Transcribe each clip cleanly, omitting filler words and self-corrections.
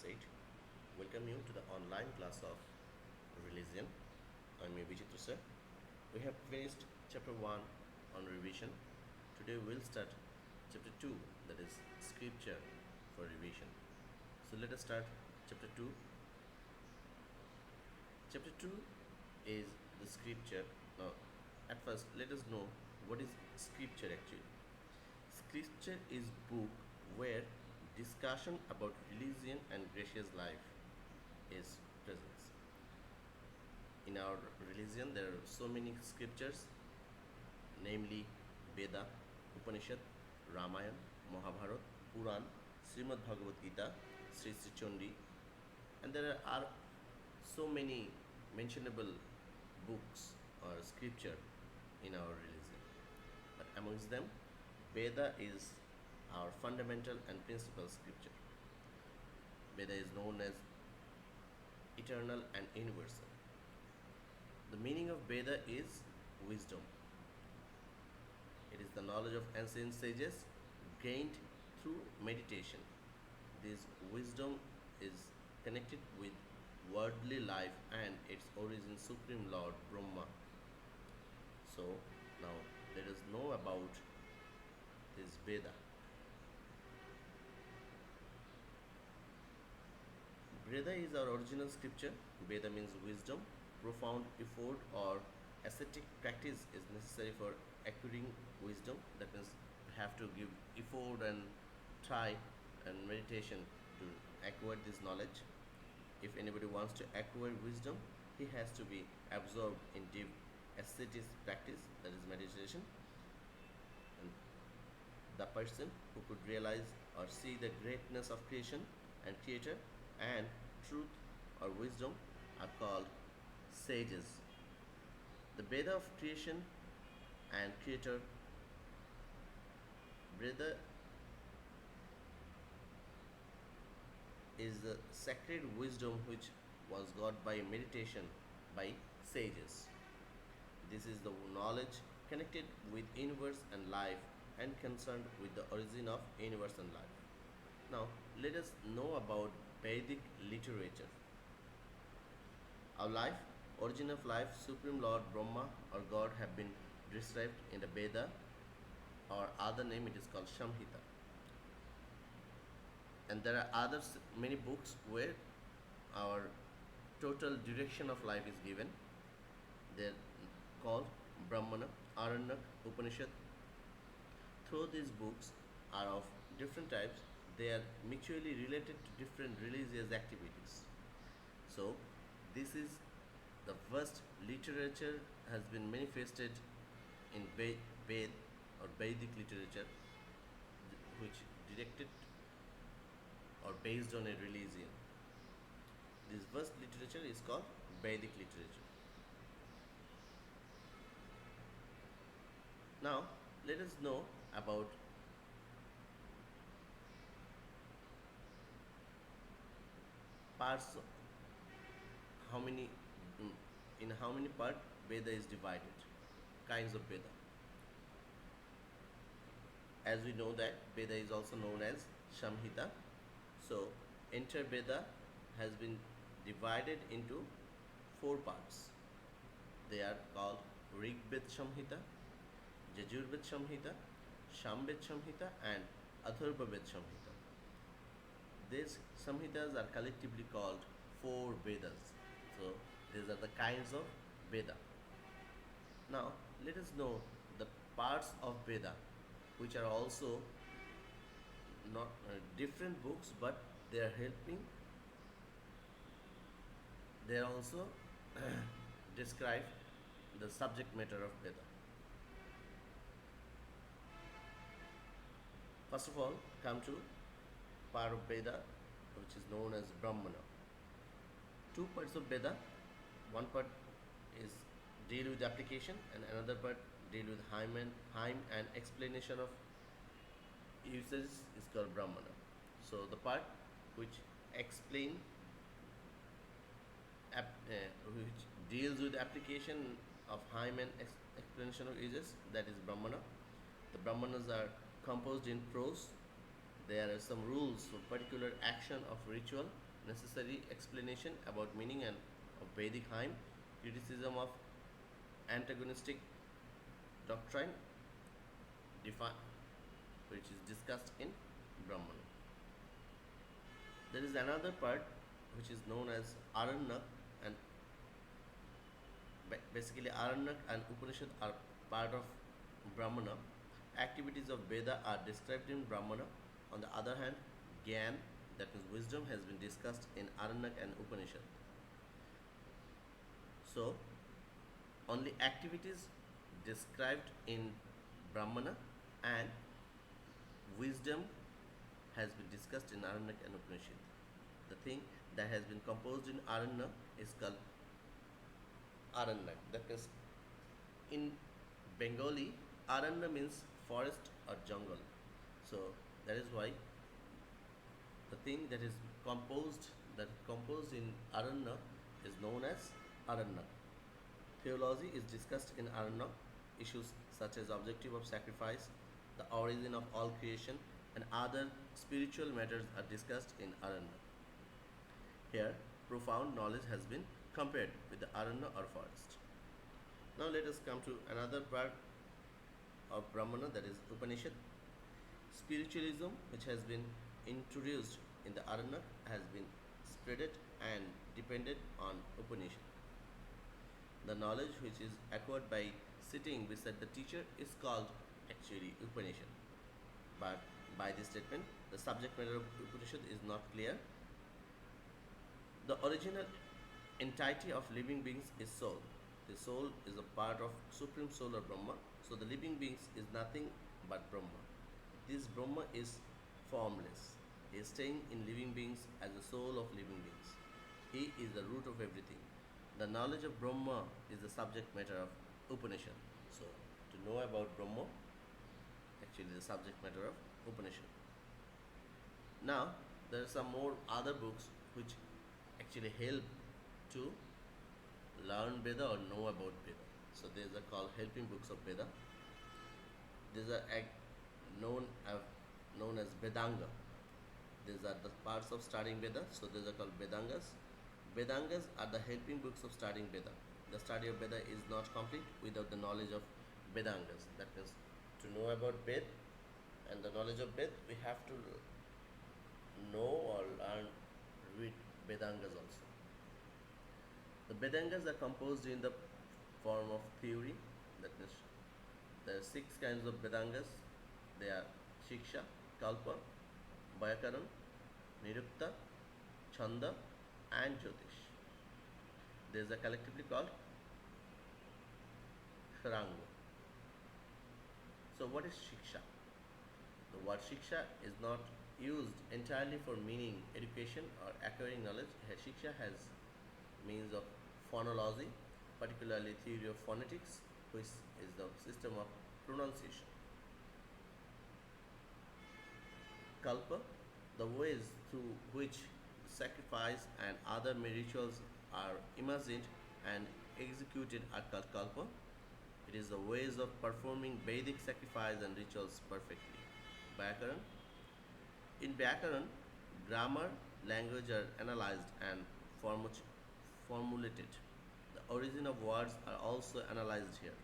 class 8. Welcome you to the online class of religion. I'm Vijitra sir. We have finished chapter 1 on revision. Today we'll start chapter 2, that is scripture for revision. So let us start chapter 2. Chapter 2 is the scripture. Now, at first, let us know what is scripture actually. Scripture is book where discussion about religion and gracious life is present. In our religion, there are so many scriptures, namely Veda, Upanishad, Ramayana, Mahabharata, Puran, Srimad Bhagavad Gita, Sri Sri Chandi, and there are so many mentionable books or scripture in our religion. But amongst them, Veda is our fundamental and principal scripture. Veda is known as eternal and universal. The meaning of Veda is wisdom. It is the knowledge of ancient sages gained through meditation. This wisdom is connected with worldly life and its origin Supreme Lord Brahma. So now let us know about this Veda. Veda is our original scripture. Veda means wisdom. Profound effort or ascetic practice is necessary for acquiring wisdom. That means we have to give effort and try and meditation to acquire this knowledge. If anybody wants to acquire wisdom, he has to be absorbed in deep ascetic practice, that is meditation. And the person who could realize or see the greatness of creation and creator and truth or wisdom are called sages. The Veda of creation and creator, Veda is the sacred wisdom which was got by meditation by sages. This is the knowledge connected with universe and life and concerned with the origin of universe and life. Now, let us know about Vedic literature. Our life, origin of life, Supreme Lord Brahma or God have been described in the Veda, or other name it is called Samhita. And there are others, many books where our total direction of life is given. They're called Brahmana, Aranyak, Upanishad. Though these books are of different types, they are mutually related to different religious activities. So, this is the first literature has been manifested in Ved or Vedic literature, which directed or based on a religion. This first literature is called Vedic literature. Now, let us know about parts, how many, in how many parts Veda is divided, kinds of Veda. As we know that Veda is also known as Samhita. So, entire Veda has been divided into 4 parts. They are called Rigved Samhita, Yajurved Samhita, Samved Samhita, and Atharvaved Samhita. These Samhitas are collectively called 4 Vedas. So, these are the kinds of Veda. Now, let us know the parts of Veda, which are also not different books, but they are helping. They are also describe the subject matter of Veda. First of all, come to part of Veda, which is known as Brahmana. 2 parts of Veda. One part is deal with application, and another part deal with hymn and explanation of usages is called Brahmana. So the part which explain which deals with application of hymn and explanation of uses, that is Brahmana. The Brahmanas are composed in prose. There are some rules for particular action of ritual necessary explanation about meaning and of Vedic hymn, criticism of antagonistic doctrine, which is discussed in Brahmana. There is another part which is known as Aranyak, and basically Aranyak and Upanishad are part of Brahmana. Activities of Veda are described in Brahmana. On the other hand, Gyan, that means wisdom, has been discussed in Aranyak and Upanishad. So, only activities described in Brahmana and wisdom has been discussed in Aranyak and Upanishad. The thing that has been composed in Aranyak is called Aranyak. That is, in Bengali, Aranya means forest or jungle. So that is why the thing that is composed in Aranya is known as Aranya. Theology is discussed in Aranya. Issues such as objective of sacrifice, the origin of all creation, and other spiritual matters are discussed in Aranya. Here, profound knowledge has been compared with the Aranya or forest. Now let us come to another part of Brahmana, that is Upanishad. Spiritualism, which has been introduced in the Aranya, has been spreaded and depended on Upanishad. The knowledge which is acquired by sitting beside the teacher is called actually Upanishad. But by this statement, the subject matter of Upanishad is not clear. The original entity of living beings is soul. The soul is a part of Supreme Soul or Brahma. So the living beings is nothing but Brahma. This Brahma is formless. He is staying in living beings as the soul of living beings. He is the root of everything. The knowledge of Brahma is the subject matter of Upanishad. So to know about Brahma, actually the subject matter of Upanishad. Now there are some more other books which actually help to learn Veda or know about Veda. So these are called helping books of Veda. These are known known as Vedanga. These are the parts of studying Veda. So these are called Vedangas. Vedangas are the helping books of studying Veda. The study of Veda is not complete without the knowledge of Vedangas. That means to know about Ved and the knowledge of Ved, we have to know or learn, read Vedangas also. The Vedangas are composed in the form of theory. That means there are 6 kinds of Vedangas. They are Shiksha, Kalpa, Vyakaran, Nirukta, Chanda, and Jyotish. These are collectively called Sharanga. So what is Shiksha? The word Shiksha is not used entirely for meaning education or acquiring knowledge. Shiksha has means of phonology, particularly theory of phonetics, which is the system of pronunciation. Kalpa, the ways through which sacrifice and other rituals are imagined and executed are called Kalpa. It is the ways of performing Vedic sacrifice and rituals perfectly. Vyakaran. In Vyakaran, grammar, language are analyzed and formulated. The origin of words are also analyzed here.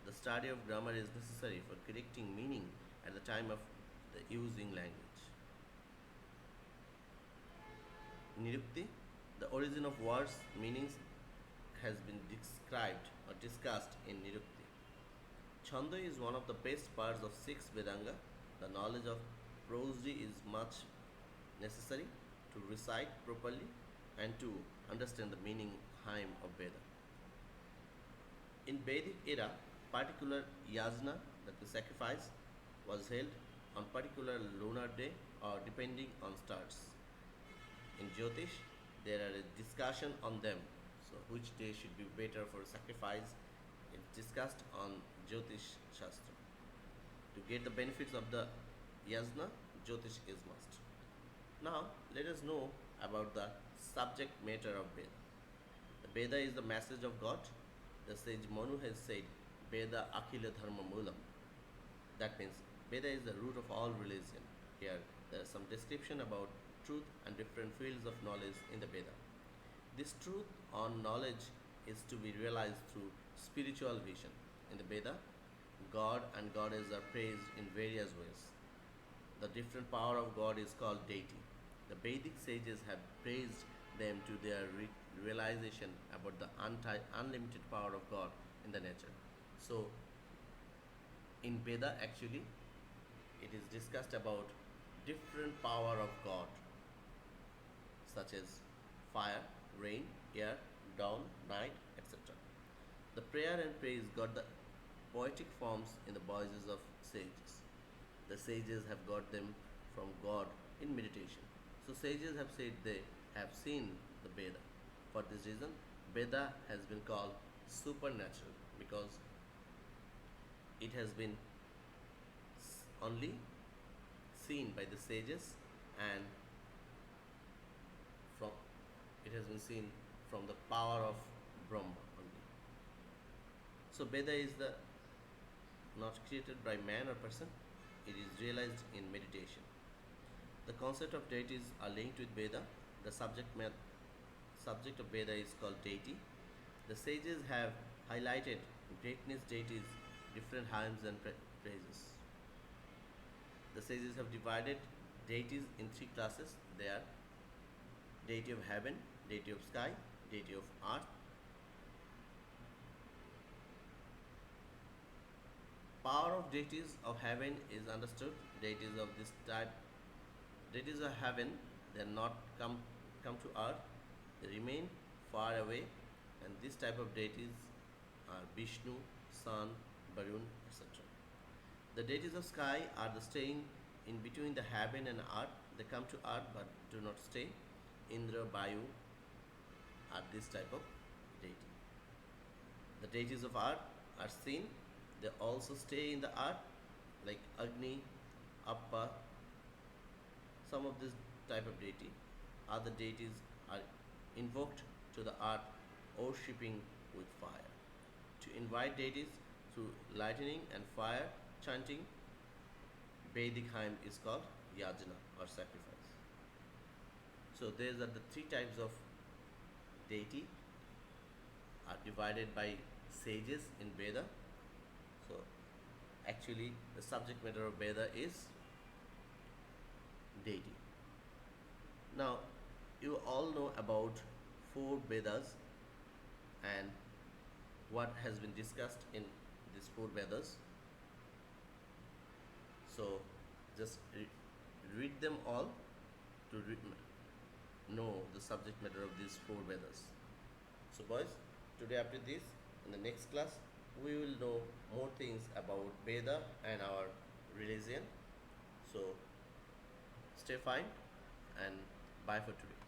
The study of grammar is necessary for correcting meaning at the time of the using language. Nirukti, the origin of words' meanings has been described or discussed in Nirukti. Chanda is one of the best parts of 6 Vedanga. The knowledge of prosody is much necessary to recite properly and to understand the meaning hymn of Veda. In Vedic era, particular yajna, that the sacrifice, was held on particular lunar day or depending on stars. In Jyotish, there are a discussion on them. So which day should be better for sacrifice? It's discussed on Jyotish Shastra. To get the benefits of the yajna, Jyotish is must. Now let us know about the subject matter of Veda. The Veda is the message of God. The sage Manu has said, Veda Akhila Dharma Moolam. That means Veda is the root of all religion. Here there is some description about truth and different fields of knowledge in the Veda. This truth on knowledge is to be realized through spiritual vision. In the Veda, God and Goddess are praised in various ways. The different power of God is called deity. The Vedic sages have praised them to their realization about the unlimited power of God in the nature. So, in Veda, actually, it is discussed about different power of God, such as fire, rain, air, dawn, night, etc. The prayer and praise got the poetic forms in the voices of sages. The sages have got them from God in meditation. So sages have said they have seen the Veda. For this reason, Veda has been called supernatural because it has been only seen by the sages, and from it has been seen from the power of Brahma only. So Veda is the not created by man or person, it is realized in meditation. The concept of deities are linked with Veda. The subject of Veda is called deity. The sages have highlighted greatness deities, different hymns and praises. The sages have divided deities in three classes. They are deity of heaven, deity of sky, deity of earth. Power of deities of heaven is understood. Deities of this type, deities of heaven, they are not come to earth. They remain far away, and this type of deities are Vishnu, Sun, Varun, etc. The deities of sky are the staying in between the heaven and earth. They come to earth but do not stay. Indra, Vayu are this type of deity. The deities of earth are seen. They also stay in the earth, like Agni, Appa. Some of this type of deity. Other deities are invoked to the earth, worshipping with fire. To invite deities through lightning and fire, chanting Vedic hymn is called yajna or sacrifice. So these are the three types of deity are divided by sages in Veda. So actually the subject matter of Veda is deity. Now you all know about four Vedas and what has been discussed in these four Vedas. So just read them all to know the subject matter of these four Vedas. So boys, today after this, in the next class, we will know more things about Veda and our religion. So stay fine and bye for today.